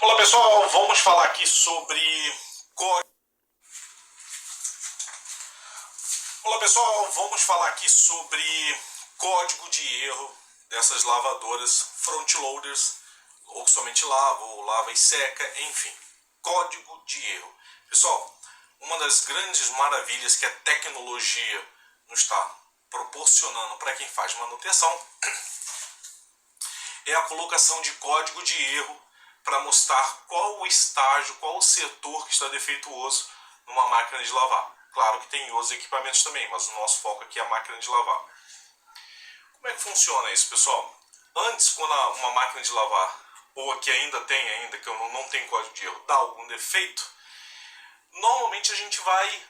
Olá pessoal, vamos falar aqui sobre código de erro dessas lavadoras front-loaders, ou que somente lava, ou lava e seca, enfim. Código de erro. Pessoal, uma das grandes maravilhas que a tecnologia nos está proporcionando para quem faz manutenção é a colocação de código de erro para mostrar qual o estágio, qual o setor que está defeituoso numa máquina de lavar. Claro que tem outros equipamentos também, mas o nosso foco aqui é a máquina de lavar. Como é que funciona isso, pessoal? Antes, quando uma máquina de lavar, ou a que ainda tem, que eu não tenho código de erro, dá algum defeito, normalmente a gente vai,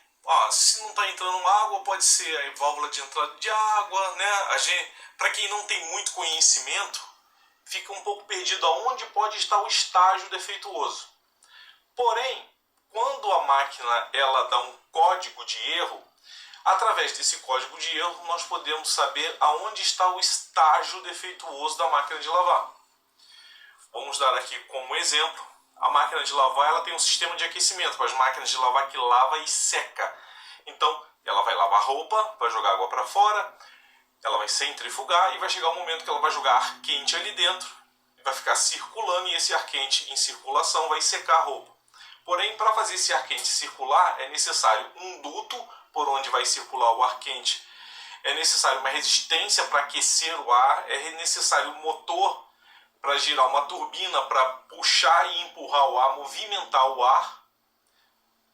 se não está entrando água, pode ser a válvula de entrada de água, né? Para quem não tem muito conhecimento, fica um pouco perdido aonde pode estar o estágio defeituoso. Porém, quando a máquina ela dá um código de erro, através desse código de erro nós podemos saber aonde está o estágio defeituoso da máquina de lavar. Vamos dar aqui como exemplo, a máquina de lavar ela tem um sistema de aquecimento para as máquinas de lavar que lava e seca. Então, ela vai lavar roupa, vai jogar água para fora, ela vai centrifugar e vai chegar um momento que ela vai jogar ar quente ali dentro, vai ficar circulando e esse ar quente em circulação vai secar a roupa. Porém, para fazer esse ar quente circular, é necessário um duto por onde vai circular o ar quente, é necessário uma resistência para aquecer o ar, é necessário um motor para girar uma turbina para puxar e empurrar o ar, movimentar o ar.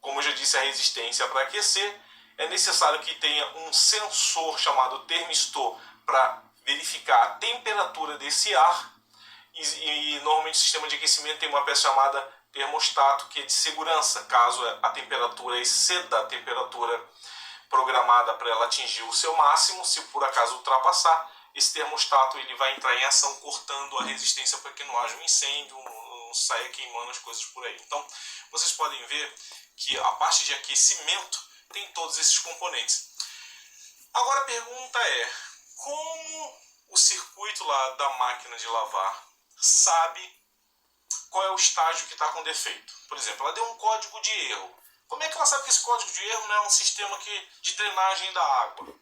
Como eu já disse, a resistência para aquecer. É necessário que tenha um sensor chamado termistor para verificar a temperatura desse ar. E normalmente o sistema de aquecimento tem uma peça chamada termostato, que é de segurança. Caso a temperatura exceda a temperatura programada para ela atingir o seu máximo, se por acaso ultrapassar, esse termostato ele vai entrar em ação cortando a resistência para que não haja um incêndio, não saia queimando as coisas por aí. Então, vocês podem ver que a parte de aquecimento tem todos esses componentes. Agora a pergunta é, como o circuito lá da máquina de lavar sabe qual é o estágio que está com defeito? Por exemplo, ela deu um código de erro. Como é que ela sabe que esse código de erro não é um sistema de drenagem da água?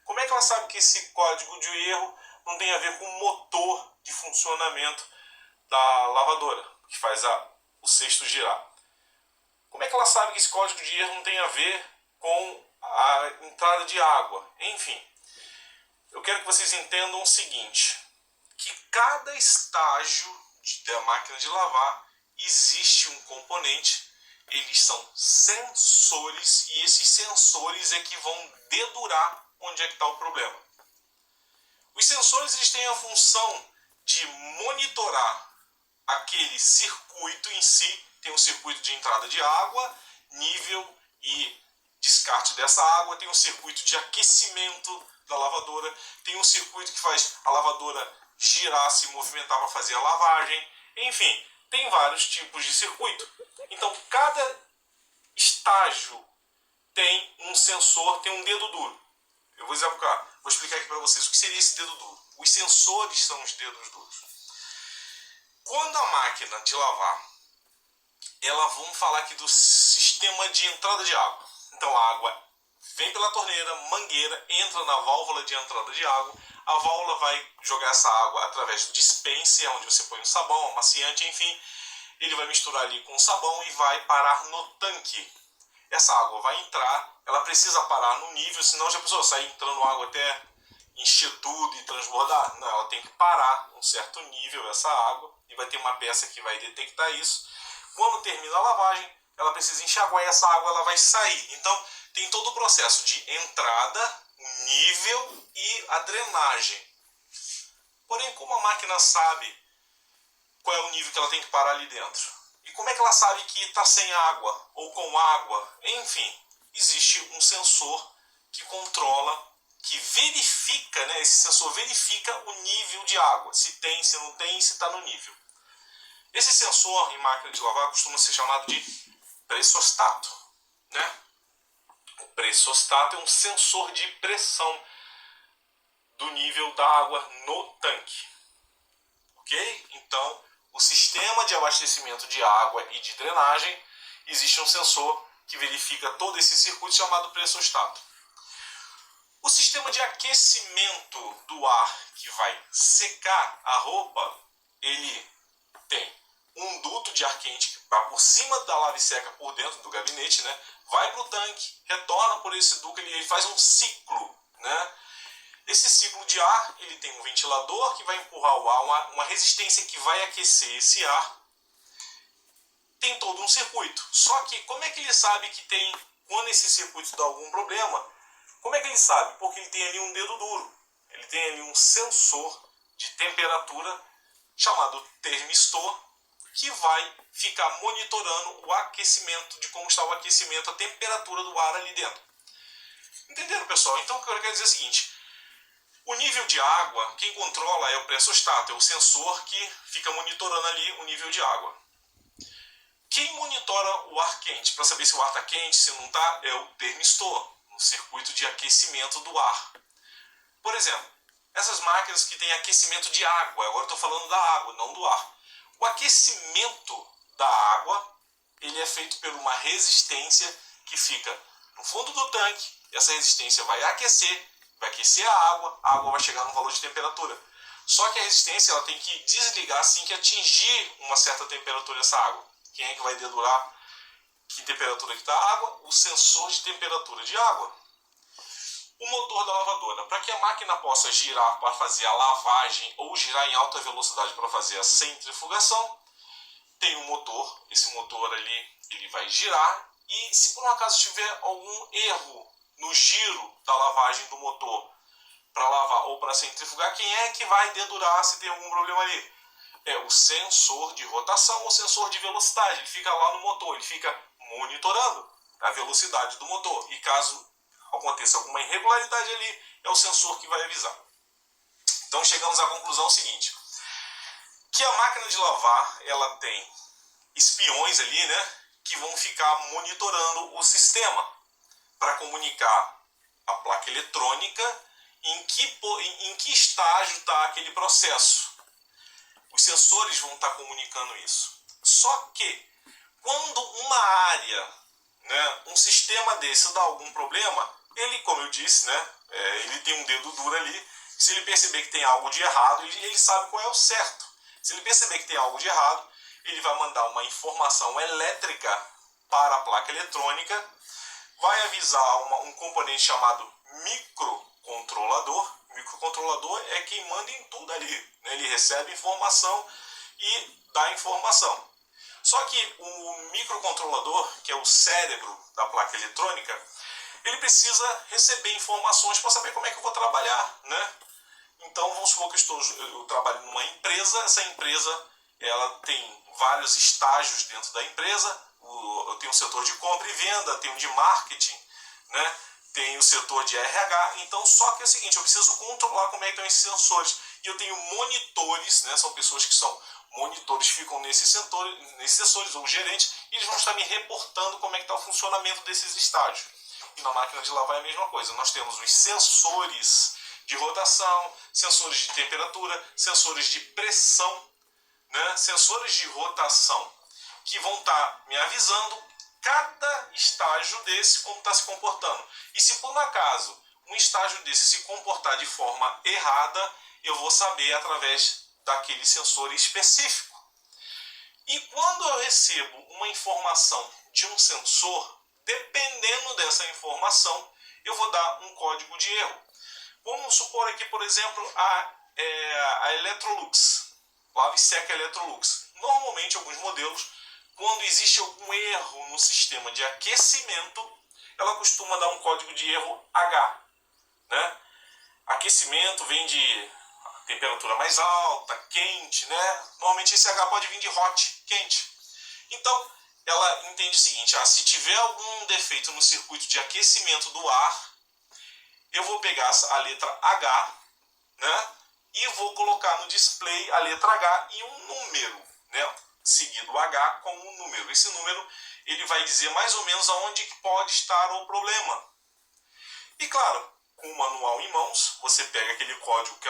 Como é que ela sabe que esse código de erro não tem a ver com o motor de funcionamento da lavadora, que faz o cesto girar? Como é que ela sabe que esse código de erro não tem a ver com a entrada de água? Enfim, eu quero que vocês entendam o seguinte, que cada estágio da máquina de lavar existe um componente, eles são sensores e esses sensores é que vão dedurar onde é que está o problema. Os sensores eles têm a função de monitorar aquele circuito em si, tem um circuito de entrada de água, nível e descarte dessa água, tem um circuito de aquecimento da lavadora, tem um circuito que faz a lavadora girar, se movimentar para fazer a lavagem, enfim, tem vários tipos de circuito. Então, cada estágio tem um sensor, tem um dedo duro. Eu vou explicar aqui para vocês o que seria esse dedo duro. Os sensores são os dedos duros. Quando a máquina de lavar, vamos falar aqui do sistema de entrada de água. Então a água vem pela torneira, mangueira, entra na válvula de entrada de água. A válvula vai jogar essa água através do dispenser, onde você põe um sabão, amaciante, enfim. Ele vai misturar ali com o sabão e vai parar no tanque. Essa água vai entrar, ela precisa parar no nível, senão já pensou, sair entrando água até encher tudo e transbordar? Não, ela tem que parar um certo nível essa água e vai ter uma peça que vai detectar isso. Quando termina a lavagem, ela precisa enxaguar e essa água ela vai sair. Então, tem todo o processo de entrada, o nível e a drenagem. Porém, como a máquina sabe qual é o nível que ela tem que parar ali dentro? E como é que ela sabe que está sem água ou com água? Enfim, existe um sensor que controla, que verifica, né? Esse sensor verifica o nível de água, se tem, se não tem, se está no nível. Esse sensor em máquina de lavar costuma ser chamado de pressostato, né? O pressostato é um sensor de pressão do nível da água no tanque. Ok? Então, o sistema de abastecimento de água e de drenagem, existe um sensor que verifica todo esse circuito chamado pressostato. O sistema de aquecimento do ar que vai secar a roupa, ele tem um duto de ar quente que vai por cima da lava e seca por dentro do gabinete, né? Vai para o tanque, retorna por esse duto, ele faz um ciclo, né? Esse ciclo de ar, ele tem um ventilador que vai empurrar o ar, uma resistência que vai aquecer esse ar. Tem todo um circuito. Só que como é que ele sabe que tem, quando esse circuito dá algum problema, como é que ele sabe? Porque ele tem ali um dedo duro. Ele tem ali um sensor de temperatura chamado termistor, que vai ficar monitorando o aquecimento, de como está o aquecimento, a temperatura do ar ali dentro. Entenderam, pessoal? Então o que eu quero dizer é o seguinte: o nível de água, quem controla é o pressostato, é o sensor que fica monitorando ali o nível de água. Quem monitora o ar quente, para saber se o ar está quente, se não está, é o termistor, no circuito de aquecimento do ar. Por exemplo, essas máquinas que têm aquecimento de água, agora estou falando da água, não do ar. O aquecimento da água, ele é feito por uma resistência que fica no fundo do tanque. Essa resistência vai aquecer a água vai chegar num valor de temperatura. Só que a resistência ela tem que desligar assim que atingir uma certa temperatura essa água. Quem é que vai dedurar que temperatura que está a água? O sensor de temperatura de água. O motor da lavadora. Para que a máquina possa girar para fazer a lavagem ou girar em alta velocidade para fazer a centrifugação, tem um motor. Esse motor ali ele vai girar e se por um acaso tiver algum erro no giro da lavagem do motor para lavar ou para centrifugar, quem é que vai dedurar se tem algum problema ali? É o sensor de rotação ou sensor de velocidade. Ele fica lá no motor, ele fica monitorando a velocidade do motor. E caso aconteça alguma irregularidade ali, é o sensor que vai avisar. Então chegamos à conclusão seguinte: que a máquina de lavar ela tem espiões ali, né, que vão ficar monitorando o sistema para comunicar a placa eletrônica em que estágio está aquele processo. Os sensores vão estar comunicando isso. Só que quando uma área, né, um sistema desse dá algum problema, ele, como eu disse, né, ele tem um dedo duro ali. Se ele perceber que tem algo de errado, ele sabe qual é o certo. Se ele perceber que tem algo de errado, ele vai mandar uma informação elétrica para a placa eletrônica, vai avisar um componente chamado microcontrolador. O microcontrolador é quem manda em tudo ali, né? Ele recebe informação e dá informação. Só que o microcontrolador, que é o cérebro da placa eletrônica, ele precisa receber informações para saber como é que eu vou trabalhar, né? Então vamos supor que eu trabalho numa empresa. Essa empresa ela tem vários estágios dentro da empresa. Eu tenho um setor de compra e venda, tenho um de marketing, né? Tem o setor de RH. Então só que é o seguinte, eu preciso controlar como é que estão esses sensores. E eu tenho monitores, né? São pessoas que são monitores, ficam nesses sensores, ou gerentes, e eles vão estar me reportando como é que está o funcionamento desses estágios. E na máquina de lavar é a mesma coisa. Nós temos os sensores de rotação, sensores de temperatura, sensores de pressão, né? Sensores de rotação, que vão estar me avisando cada estágio desse como está se comportando. E se por um acaso um estágio desse se comportar de forma errada, eu vou saber através daquele sensor específico. E quando eu recebo uma informação de um sensor, dependendo dessa informação, eu vou dar um código de erro. Vamos supor aqui, por exemplo, a Electrolux, lava e seca Electrolux. Normalmente, alguns modelos, quando existe algum erro no sistema de aquecimento, ela costuma dar um código de erro H, né? Aquecimento vem de temperatura mais alta, quente, né? Normalmente esse H pode vir de hot, quente. Então, ela entende o seguinte: se tiver algum defeito no circuito de aquecimento do ar, eu vou pegar a letra H, né? E vou colocar no display a letra H e um número, né? Seguido H com um número. Esse número ele vai dizer mais ou menos aonde pode estar o problema. E claro, com o manual em mãos, você pega aquele código que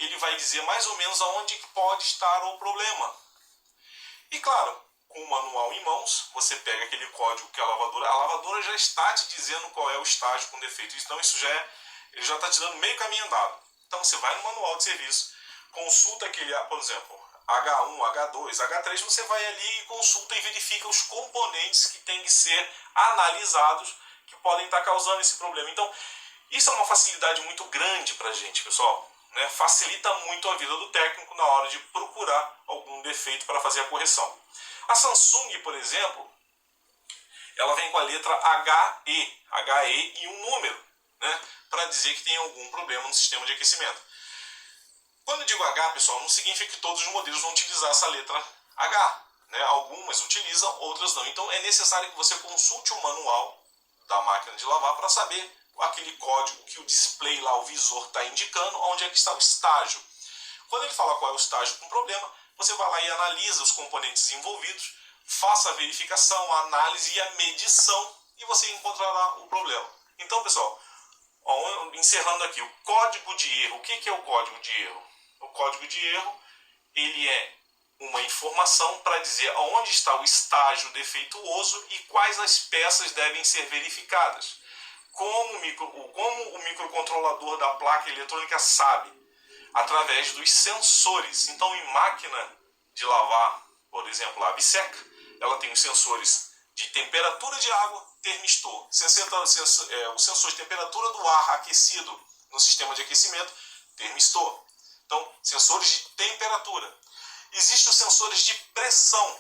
ele vai dizer mais ou menos aonde pode estar o problema. E claro, com o manual em mãos, você pega aquele código que a lavadora já está te dizendo qual é o estágio com defeito. Então isso ele já está te dando meio caminho andado. Então você vai no manual de serviço, consulta aquele, por exemplo, H1, H2, H3, você vai ali e consulta e verifica os componentes que têm que ser analisados que podem estar causando esse problema. Então, isso é uma facilidade muito grande para a gente, pessoal. Né? Facilita muito a vida do técnico na hora de procurar algum defeito para fazer a correção. A Samsung, por exemplo, ela vem com a letra HE e um número, né? Para dizer que tem algum problema no sistema de aquecimento. Quando eu digo H, pessoal, não significa que todos os modelos vão utilizar essa letra H. Né? Algumas utilizam, outras não. Então é necessário que você consulte o manual da máquina de lavar para saber aquele código que o display lá, o visor, está indicando onde é que está o estágio. Quando ele fala qual é o estágio com problema, você vai lá e analisa os componentes envolvidos, faça a verificação, a análise e a medição e você encontrará o problema. Então, pessoal, encerrando aqui, o código de erro. O que é o código de erro? O código de erro, ele é uma informação para dizer onde está o estágio defeituoso e quais as peças devem ser verificadas. Como o microcontrolador da placa eletrônica sabe? Através dos sensores. Então, em máquina de lavar, por exemplo, a biseca, ela tem os sensores de temperatura de água, termistor. O sensor de temperatura do ar aquecido no sistema de aquecimento, termistor. Então, sensores de temperatura. Existem os sensores de pressão,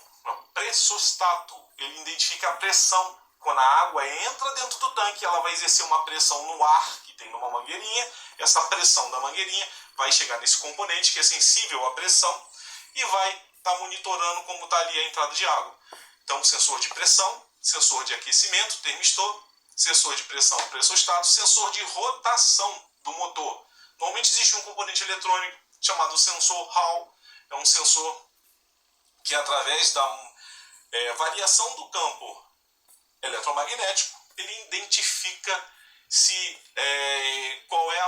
pressostato. Ele identifica a pressão. Quando a água entra dentro do tanque, ela vai exercer uma pressão no ar que tem numa mangueirinha. Essa pressão da mangueirinha vai chegar nesse componente que é sensível à pressão e vai estar monitorando como está ali a entrada de água. Então, sensor de pressão, sensor de aquecimento, termistor, sensor de pressão, pressostato, sensor de rotação do motor. Normalmente existe um componente eletrônico chamado sensor Hall. É um sensor que, através da variação do campo eletromagnético, ele identifica qual é,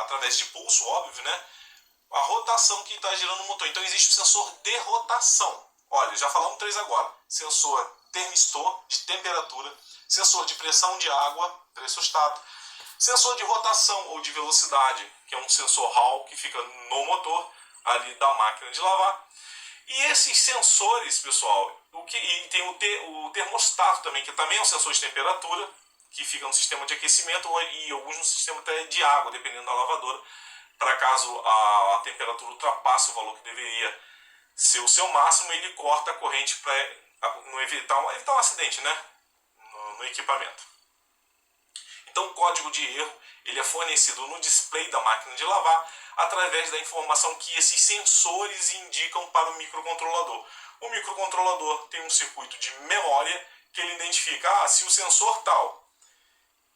através de pulso, óbvio, né, a rotação que está girando o motor. Então existe o sensor de rotação. Olha, já falamos 3 agora. Sensor termistor, de temperatura, sensor de pressão de água, pressostato, sensor de rotação ou de velocidade, que é um sensor Hall que fica no motor ali da máquina de lavar. E esses sensores, pessoal, e tem o termostato também, que também é um sensor de temperatura, que fica no sistema de aquecimento e alguns no sistema até de água, dependendo da lavadora, para caso a temperatura ultrapasse o valor que deveria ser o seu máximo, ele corta a corrente para evitar um acidente, né, no equipamento. Então o código de erro ele é fornecido no display da máquina de lavar através da informação que esses sensores indicam para o microcontrolador. O microcontrolador tem um circuito de memória que ele identifica se o sensor tal.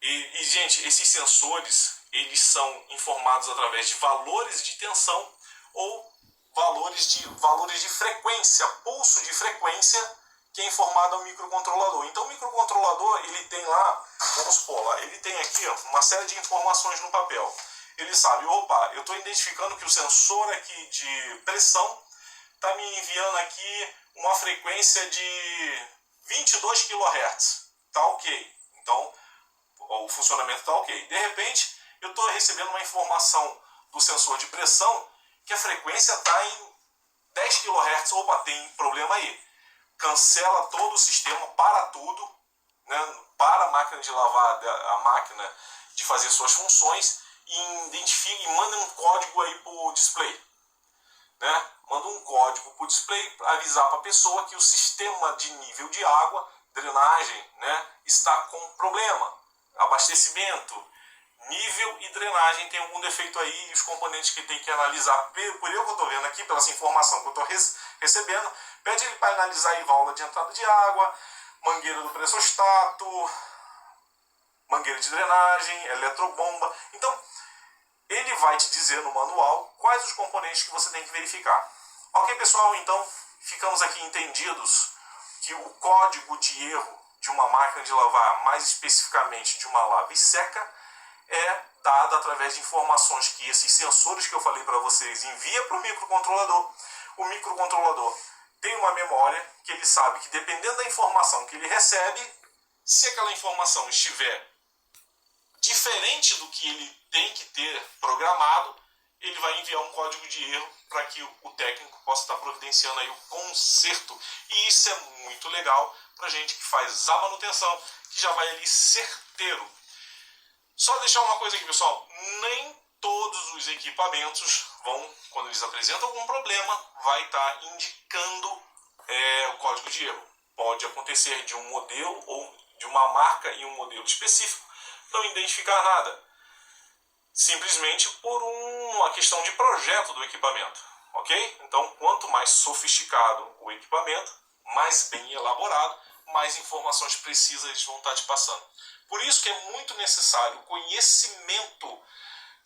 E gente, esses sensores eles são informados através de valores de tensão ou valores de frequência, pulso de frequência, que é informado ao microcontrolador. Então o microcontrolador ele tem lá, vamos supor lá, ele tem aqui uma série de informações no papel. Ele sabe, opa, eu estou identificando que o sensor aqui de pressão está me enviando aqui uma frequência de 22 kHz. Tá ok. Então o funcionamento está ok. De repente eu estou recebendo uma informação do sensor de pressão que a frequência está em 10 kHz. Opa, tem problema aí. Cancela todo o sistema, para tudo, né? Para a máquina de lavar, a máquina de fazer suas funções e identifica e manda um código aí para o display. Né? Manda um código para o display para avisar para a pessoa que o sistema de nível de água, drenagem, né, está com problema. Abastecimento, nível e drenagem tem algum defeito aí e os componentes que tem que analisar. Por eu que eu estou vendo aqui, pela essa informação que eu estou recebendo, pede ele para analisar aí válvula de entrada de água, mangueira do pressostato, mangueira de drenagem, eletrobomba. Então, ele vai te dizer no manual quais os componentes que você tem que verificar. Ok, pessoal? Então, ficamos aqui entendidos que o código de erro de uma máquina de lavar, mais especificamente de uma lava e seca, é dada através de informações que esses sensores que eu falei para vocês envia para o microcontrolador. O microcontrolador tem uma memória que ele sabe que, dependendo da informação que ele recebe, se aquela informação estiver diferente do que ele tem que ter programado, ele vai enviar um código de erro para que o técnico possa estar providenciando aí o conserto. E isso é muito legal para a gente que faz a manutenção, que já vai ali certeiro. Só deixar uma coisa aqui, pessoal, nem todos os equipamentos vão, quando eles apresentam algum problema, vai estar indicando o código de erro. Pode acontecer de um modelo ou de uma marca e um modelo específico não identificar nada, simplesmente por uma questão de projeto do equipamento, ok? Então, quanto mais sofisticado o equipamento, mais bem elaborado, mais informações precisas eles vão estar te passando. Por isso que é muito necessário o conhecimento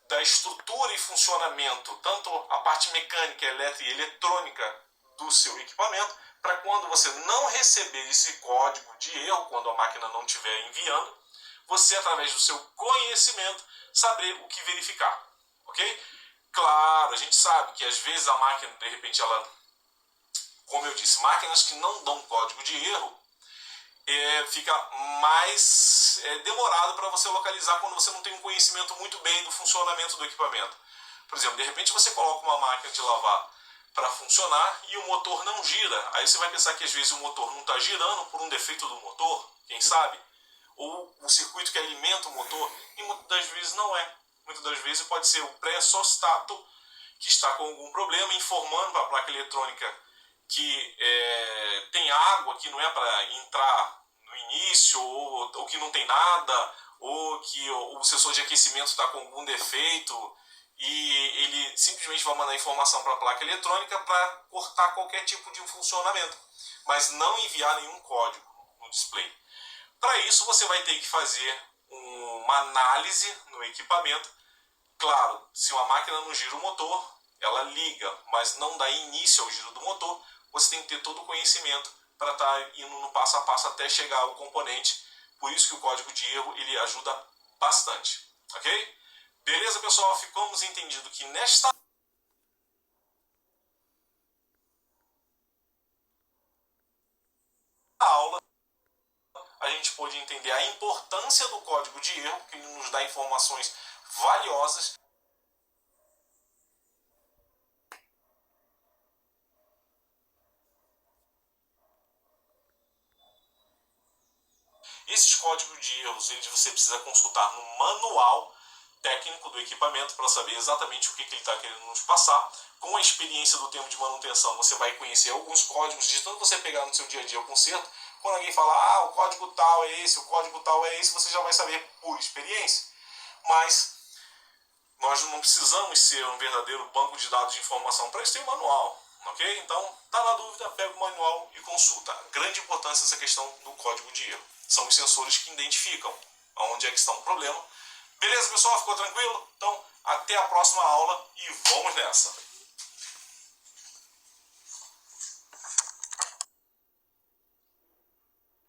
da estrutura e funcionamento, tanto a parte mecânica, elétrica e eletrônica do seu equipamento, para quando você não receber esse código de erro, quando a máquina não estiver enviando, você, através do seu conhecimento, saber o que verificar, ok? Claro, a gente sabe que às vezes a máquina, de repente, ela, como eu disse, máquinas que não dão código de erro, fica mais demorado para você localizar quando você não tem um conhecimento muito bem do funcionamento do equipamento. Por exemplo, de repente você coloca uma máquina de lavar para funcionar e o motor não gira. Aí você vai pensar que às vezes o motor não está girando por um defeito do motor, quem sabe? Ou o circuito que alimenta o motor, e muitas das vezes não é. Muitas das vezes pode ser o pré-sostato que está com algum problema, informando para a placa eletrônica que tem água que não é para entrar no início, ou que não tem nada, ou que o sensor de aquecimento está com algum defeito, e ele simplesmente vai mandar informação para a placa eletrônica para cortar qualquer tipo de funcionamento, mas não enviar nenhum código no display. Para isso você vai ter que fazer uma análise no equipamento. Claro, se uma máquina não gira o motor, ela liga, mas não dá início ao giro do motor, você tem que ter todo o conhecimento para estar indo no passo a passo até chegar ao componente. Por isso que o código de erro ele ajuda bastante, ok? Beleza, pessoal? Ficamos entendidos que nesta aula a gente pôde entender a importância do código de erro, que ele nos dá informações valiosas. Esses códigos de erros você precisa consultar no manual técnico do equipamento para saber exatamente o que ele está querendo nos passar. Com a experiência do tempo de manutenção, você vai conhecer alguns códigos, de tanto você pegar no seu dia a dia o conserto, quando alguém fala, o código tal é esse, o código tal é esse, você já vai saber por experiência. Mas nós não precisamos ser um verdadeiro banco de dados de informação, para isso tem um manual, ok? Então, tá na dúvida, pega o manual e consulta. Grande importância essa questão do código de erro. São os sensores que identificam onde é que está o problema. Beleza, pessoal? Ficou tranquilo? Então, até a próxima aula e vamos nessa!